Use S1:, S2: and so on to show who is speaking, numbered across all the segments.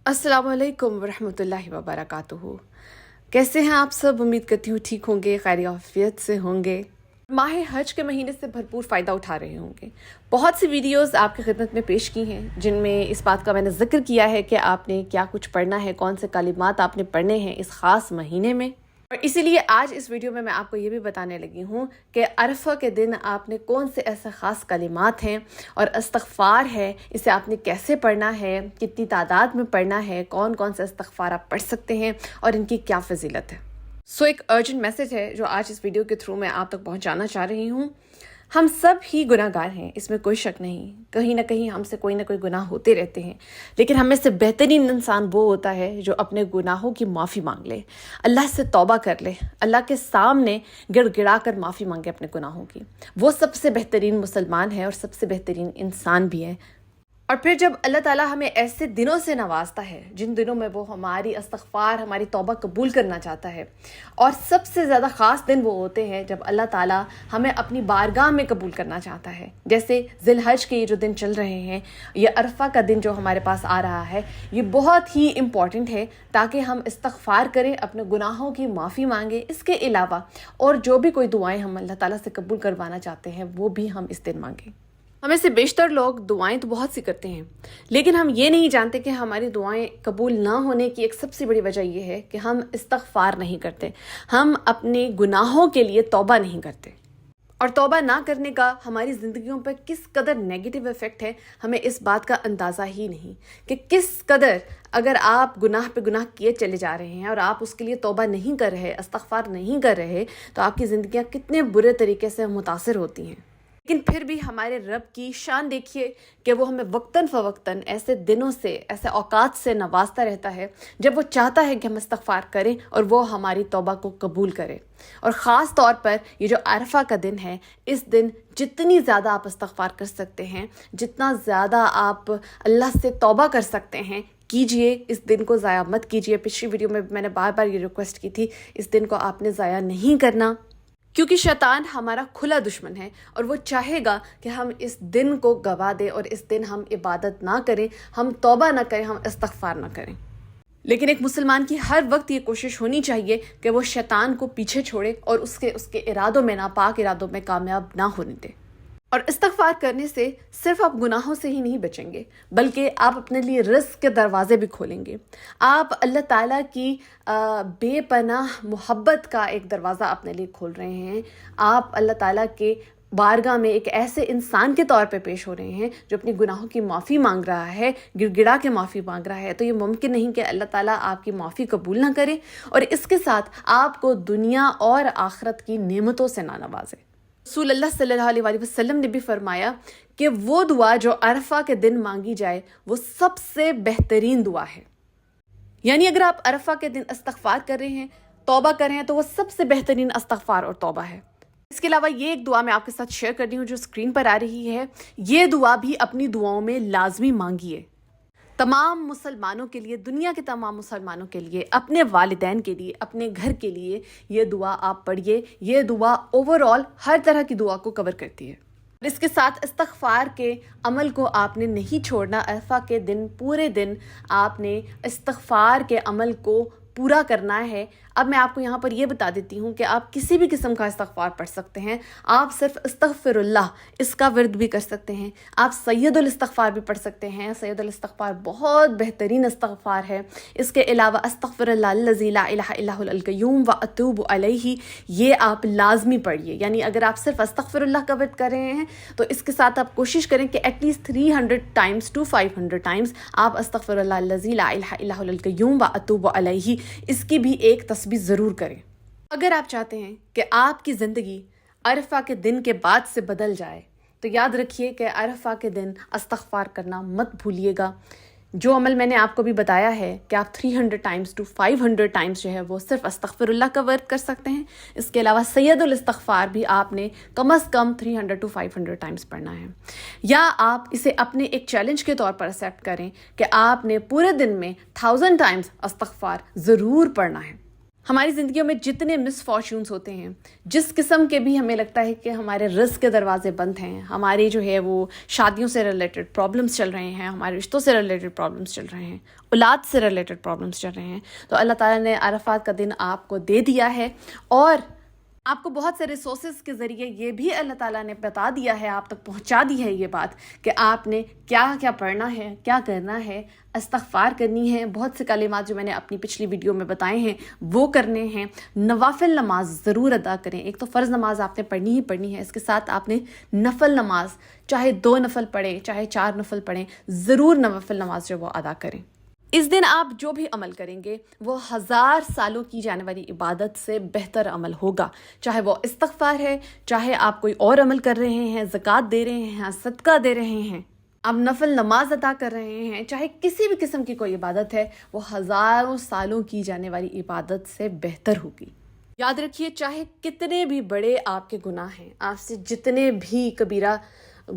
S1: अस्सलाम वालेकुम वरहमतुल्लाहि वबरकातुहू। कैसे हैं आप सब? उम्मीद करती हूँ ठीक होंगे, खैर आफियत से होंगे। माह हज के महीने से भरपूर फ़ायदा उठा रहे होंगे। बहुत सी वीडियोस आपकी खिदमत में पेश की हैं जिनमें इस बात का मैंने जिक्र किया है कि आपने क्या कुछ पढ़ना है, कौन से कलिमात आपने पढ़ने हैं इस ख़ास महीने में। और इसीलिए आज इस वीडियो में मैं आपको ये भी बताने लगी हूँ कि अरफा के दिन आपने कौन से ऐसे ख़ास कलिमात हैं और इस्तग़फ़ार है, इसे आपने कैसे पढ़ना है, कितनी तादाद में पढ़ना है, कौन कौन से इस्तग़फ़ार आप पढ़ सकते हैं और इनकी क्या फ़ज़ीलत है। एक अर्जेंट मैसेज है जो आज इस वीडियो के थ्रू मैं आप तक पहुँचाना चाह रही हूँ। हम सब ही गुनाहगार हैं, इसमें कोई शक नहीं। कहीं ना कहीं हमसे कोई ना कोई गुनाह होते रहते हैं, लेकिन हमें से बेहतरीन इंसान वो होता है जो अपने गुनाहों की माफ़ी मांग ले, अल्लाह से तौबा कर ले, अल्लाह के सामने गिड़गिड़ा कर माफ़ी मांगे अपने गुनाहों की। वो सबसे बेहतरीन मुसलमान है और सबसे बेहतरीन इंसान भी है। और फिर जब अल्लाह ताला हमें ऐसे दिनों से नवाजता है जिन दिनों में वो हमारी इस्तग़फ़ार, हमारी तौबा कबूल करना चाहता है, और सबसे ज़्यादा ख़ास दिन वो होते हैं जब अल्लाह ताला हमें अपनी बारगाह में कबूल करना चाहता है। जैसे ज़िलहज के ये जो दिन चल रहे हैं, ये अरफा का दिन जो हमारे पास आ रहा है, ये बहुत ही इम्पॉर्टेंट है ताकि हम इस्तग़फ़ार करें, अपने गुनाहों की माफ़ी मांगें। इसके अलावा और जो भी कोई दुआएँ हम अल्लाह ताला से कबूल करवाना चाहते हैं वो भी हम इस दिन मांगें। हमें से बेशतर लोग दुआएं तो बहुत सी करते हैं, लेकिन हम ये नहीं जानते कि हमारी दुआएं कबूल ना होने की एक सबसे बड़ी वजह ये है कि हम इस्तग़फ़ार नहीं करते, हम अपने गुनाहों के लिए तौबा नहीं करते। और तौबा ना करने का हमारी ज़िंदगियों पर किस कदर नेगेटिव इफ़ेक्ट है, हमें इस बात का अंदाज़ा ही नहीं कि किस कदर अगर आप गुनाह पे गुनाह किए चले जा रहे हैं और आप उसके लिए तौबा नहीं कर रहे, इस्तग़फ़ार नहीं कर रहे, तो आपकी ज़िंदगियाँ कितने बुरे तरीके से मुतासिर होती हैं। लेकिन फिर भी हमारे रब की शान देखिए कि वो हमें वक्तन फ़वक्तन ऐसे दिनों से, ऐसे औकात से नवाजता रहता है जब वो चाहता है कि हम इस्तग़फ़ार करें और वो हमारी तौबा को कबूल करे। और ख़ास तौर पर ये जो अरफा का दिन है, इस दिन जितनी ज़्यादा आप इस्तग़फ़ार कर सकते हैं, जितना ज़्यादा आप अल्लाह से तौबा कर सकते हैं, कीजिए। इस दिन को ज़ाया मत कीजिए। पिछली वीडियो में मैंने बार बार ये रिक्वेस्ट की थी, इस दिन को आपने ज़ाया नहीं करना, क्योंकि शैतान हमारा खुला दुश्मन है और वो चाहेगा कि हम इस दिन को गवा दें और इस दिन हम इबादत ना करें, हम तौबा ना करें, हम इस्तग़फ़ार ना करें। लेकिन एक मुसलमान की हर वक्त ये कोशिश होनी चाहिए कि वो शैतान को पीछे छोड़े और उसके इरादों में, नापाक इरादों में कामयाब ना होने दे। और इस्तग़फ़ार करने से सिर्फ आप गुनाहों से ही नहीं बचेंगे, बल्कि आप अपने लिए रिज़्क़ के दरवाज़े भी खोलेंगे। आप अल्लाह ताला की बेपनाह मोहब्बत का एक दरवाज़ा अपने लिए खोल रहे हैं। आप अल्लाह ताला के बारगाह में एक ऐसे इंसान के तौर पे पेश हो रहे हैं जो अपनी गुनाहों की माफ़ी मांग रहा है, गिड़गिड़ा के माफ़ी मांग रहा है। तो ये मुमकिन नहीं कि अल्लाह ताला आपकी माफ़ी कबूल ना करे और इसके साथ आपको दुनिया और आखिरत की नेमतों से ना नवाजे। रसूल अल्लाह सल्लल्लाहु अलैहि वसल्लम ने भी फरमाया कि वो दुआ जो अरफा के दिन मांगी जाए वो सबसे बेहतरीन दुआ है। यानी अगर आप अरफा के दिन इस्तग़फ़ार कर रहे हैं, तौबा कर रहे हैं, तो वो सबसे बेहतरीन इस्तग़फ़ार और तौबा है। इसके अलावा ये एक दुआ मैं आपके साथ शेयर कर रही हूँ जो स्क्रीन पर आ रही है। ये दुआ भी अपनी दुआओं में लाजमी मांगिए। तमाम मुसलमानों के लिए, दुनिया के तमाम मुसलमानों के लिए, अपने वालिदैन के लिए, अपने घर के लिए ये दुआ आप पढ़िए। ये दुआ ओवरऑल हर तरह की दुआ को कवर करती है। इसके साथ इस्तग़फ़ार के अमल को आपने नहीं छोड़ना। अरफा के दिन पूरे दिन आपने इस्तग़फ़ार के अमल को पूरा करना है। अब मैं आपको यहाँ पर यह बता देती हूँ कि आप किसी भी किस्म का इस्तग़फ़ार पढ़ सकते हैं। आप सिर्फ अस्तग़फ़िरुल्लाह इसका विर्द भी कर सकते हैं। आप सैयदुल इस्तग़फ़ार भी पढ़ सकते हैं। सैयदुल इस्तग़फ़ार बहुत बेहतरीन इस्तग़फ़ार है। इसके अलावा अस्तग़फ़िरुल्लाहल्लज़ी ला इलाहा इल्लहुल क़य्यूम व अतूबु अलैहि, ये आप लाजमी पढ़िए। यानी अगर आप सिर्फ अस्तग़फ़िरुल्लाह का विर्द कर रहे हैं तो इसके साथ आप कोशिश करें कि एटलीस्ट 300 टाइम्स टू 500 टाइम्स आप अस्तग़फ़िरुल्लाहल्लज़ी ला इलाहा इल्लहुल क़य्यूम व अतूबु अलैहि इसकी भी एक तस्बीह ज़रूर करें। अगर आप चाहते हैं कि आपकी ज़िंदगी अरफा के दिन के बाद से बदल जाए, तो याद रखिए कि अरफा के दिन इस्तग़फ़ार करना मत भूलिएगा। जो अमल मैंने आपको भी बताया है कि आप 300 टाइम्स टू 500 टाइम्स जो है वो सिर्फ अस्तग़फ़िरुल्लाह का वर्द कर सकते हैं। इसके अलावा सैयदुल इस्तग़फ़ार भी आपने कम अज़ कम 300 टू 500 टाइम्स पढ़ना है। या आप इसे अपने एक चैलेंज के तौर पर एक्सेप्ट करें कि आपने पूरे दिन में 1000 टाइम्स इस्तग़फ़ार ज़रूर पढ़ना है। ہماری زندگیوں میں جتنے مس فارچونز ہوتے ہیں، جس قسم کے بھی ہمیں لگتا ہے کہ ہمارے رزق کے دروازے بند ہیں، ہمارے جو ہے وہ شادیوں سے ریلیٹڈ پرابلمس چل رہے ہیں، ہمارے رشتوں سے ریلیٹڈ پرابلمس چل رہے ہیں، اولاد سے ریلیٹڈ پرابلمس چل رہے ہیں، تو اللہ تعالیٰ نے عرفات کا دن آپ کو دے دیا ہے، اور آپ کو بہت سے ریسورسز کے ذریعے یہ بھی اللہ تعالیٰ نے بتا دیا ہے، آپ تک پہنچا دی ہے یہ بات کہ آپ نے کیا کیا پڑھنا ہے، کیا کرنا ہے، استغفار کرنی ہے، بہت سے کلمات جو میں نے اپنی پچھلی ویڈیو میں بتائے ہیں وہ کرنے ہیں، نوافل نماز ضرور ادا کریں۔ ایک تو فرض نماز آپ نے پڑھنی ہی پڑھنی ہے، اس کے ساتھ آپ نے نفل نماز چاہے 2 نفل پڑھیں چاہے 4 نفل پڑھیں، ضرور نوافل نماز جو وہ ادا کریں۔ اس دن آپ جو بھی عمل کریں گے وہ 1000 سالوں کی جانے والی عبادت سے بہتر عمل ہوگا، چاہے وہ استغفار ہے، چاہے آپ کوئی اور عمل کر رہے ہیں، زکوٰۃ دے رہے ہیں، صدقہ دے رہے ہیں، آپ نفل نماز ادا کر رہے ہیں، چاہے کسی بھی قسم کی کوئی عبادت ہے، وہ 1000 سالوں کی جانے والی عبادت سے بہتر ہوگی۔ یاد رکھیے، چاہے کتنے بھی بڑے آپ کے گناہ ہیں، آپ سے جتنے بھی کبیرہ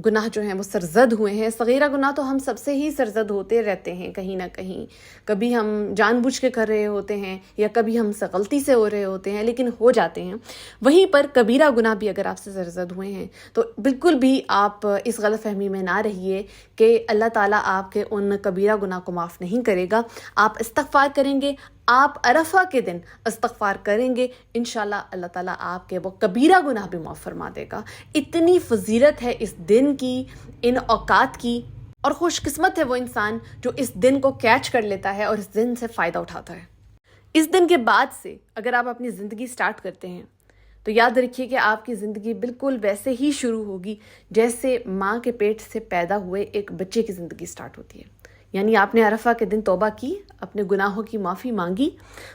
S1: گناہ جو ہیں وہ سرزد ہوئے ہیں، صغیرہ گناہ تو ہم سب سے ہی سرزد ہوتے رہتے ہیں کہیں نہ کہیں، کبھی ہم جان بوجھ کے کر رہے ہوتے ہیں یا کبھی ہم سے غلطی سے ہو رہے ہوتے ہیں، لیکن ہو جاتے ہیں۔ وہیں پر کبیرہ گناہ بھی اگر آپ سے سرزد ہوئے ہیں تو بالکل بھی آپ اس غلط فہمی میں نہ رہیے کہ اللہ تعالیٰ آپ کے ان کبیرہ گناہ کو معاف نہیں کرے گا۔ آپ استغفار کریں گے، آپ عرفہ کے دن استغفار کریں گے، انشاءاللہ اللہ تعالیٰ آپ کے وہ کبیرہ گناہ بھی معاف فرما دے گا۔ اتنی فضیلت ہے اس دن کی، ان اوقات کی، اور خوش قسمت ہے وہ انسان جو اس دن کو کیچ کر لیتا ہے اور اس دن سے فائدہ اٹھاتا ہے۔ اس دن کے بعد سے اگر آپ اپنی زندگی سٹارٹ کرتے ہیں تو یاد رکھیے کہ آپ کی زندگی بالکل ویسے ہی شروع ہوگی جیسے ماں کے پیٹ سے پیدا ہوئے ایک بچے کی زندگی سٹارٹ ہوتی ہے۔ یعنی آپ نے عرفہ کے دن توبہ کی، اپنے گناہوں کی معافی مانگی،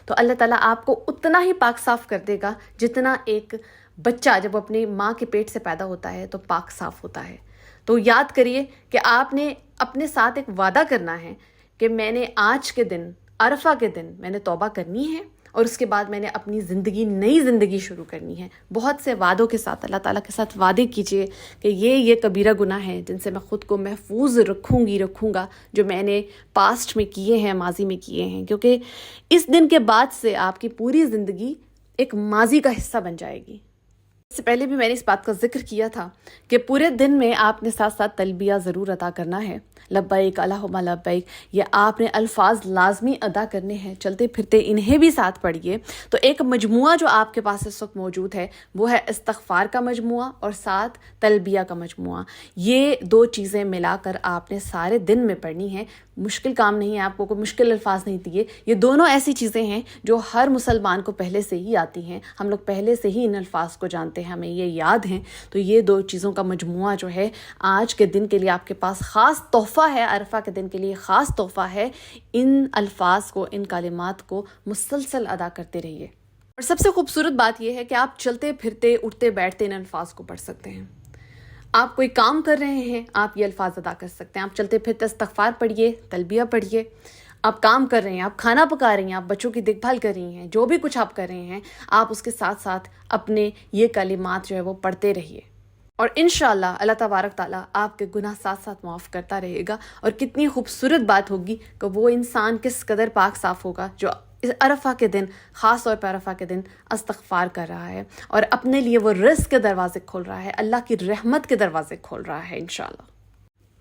S1: تو اللہ تعالیٰ آپ کو اتنا ہی پاک صاف کر دے گا جتنا ایک بچہ جب وہ اپنی ماں کے پیٹ سے پیدا ہوتا ہے تو پاک صاف ہوتا ہے۔ تو یاد کریے کہ آپ نے اپنے ساتھ ایک وعدہ کرنا ہے کہ میں نے آج کے دن، عرفہ کے دن، میں نے توبہ کرنی ہے اور اس کے بعد میں نے اپنی زندگی، نئی زندگی شروع کرنی ہے۔ بہت سے وعدوں کے ساتھ اللہ تعالیٰ کے ساتھ وعدے کیجئے کہ یہ کبیرہ گناہ ہیں جن سے میں خود کو محفوظ رکھوں گا، جو میں نے پاسٹ میں کیے ہیں، ماضی میں کیے ہیں، کیونکہ اس دن کے بعد سے آپ کی پوری زندگی ایک ماضی کا حصہ بن جائے گی۔ اس سے پہلے بھی میں نے اس بات کا ذکر کیا تھا کہ پورے دن میں آپ نے ساتھ ساتھ تلبیہ ضرور ادا کرنا ہے، لبیک اللہم لبیک، یہ آپ نے الفاظ لازمی ادا کرنے ہیں، چلتے پھرتے انہیں بھی ساتھ پڑھیے۔ تو ایک مجموعہ جو آپ کے پاس اس وقت موجود ہے وہ ہے استغفار کا مجموعہ اور ساتھ تلبیہ کا مجموعہ۔ یہ 2 چیزیں ملا کر آپ نے سارے دن میں پڑھنی ہے۔ مشکل کام نہیں ہے، آپ کو کوئی مشکل الفاظ نہیں دیے، یہ دونوں ایسی چیزیں ہیں جو ہر مسلمان کو پہلے سے ہی آتی ہیں، ہم لوگ پہلے سے ہی ان الفاظ کو جانتے ہیں، ہمیں یہ یاد ہیں۔ تو یہ 2 چیزوں کا مجموعہ جو ہے آج کے دن کے لیے آپ کے پاس خاص تحفہ ہے، عرفہ کے دن کے لیے خاص تحفہ ہے۔ ان الفاظ کو، ان کلمات کو مسلسل ادا کرتے رہیے۔ اور سب سے خوبصورت بات یہ ہے کہ آپ چلتے پھرتے، اٹھتے بیٹھتے ان الفاظ کو پڑھ سکتے ہیں۔ آپ کوئی کام کر رہے ہیں، آپ یہ الفاظ ادا کر سکتے ہیں۔ آپ چلتے پھرتے استغفار پڑھیے، تلبیہ پڑھیے۔ آپ کام کر رہے ہیں، آپ کھانا پکا رہی ہیں، آپ بچوں کی دیکھ بھال کر رہی ہیں، جو بھی کچھ آپ کر رہے ہیں، آپ اس کے ساتھ ساتھ اپنے یہ کلمات جو ہے وہ پڑھتے رہیے، اور انشاءاللہ اللہ تبارک تعالیٰ آپ کے گناہ ساتھ ساتھ معاف کرتا رہے گا۔ اور کتنی خوبصورت بات ہوگی کہ وہ انسان کس قدر پاک صاف ہوگا جو عرفہ کے دن، خاص طور پر عرفہ کے دن استغفار کر رہا ہے اور اپنے لیے وہ رزق کے دروازے کھول رہا ہے، اللہ کی رحمت کے دروازے کھول رہا ہے انشاءاللہ۔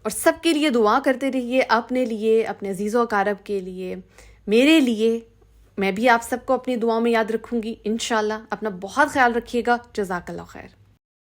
S1: اور سب کے لیے دعا کرتے رہیے، اپنے لیے، اپنے عزیز و اقارب کے لیے، میرے لیے۔ میں بھی آپ سب کو اپنی دعاؤں میں یاد رکھوں گی انشاءاللہ۔ اپنا بہت خیال رکھیے گا۔ جزاک اللہ خیر۔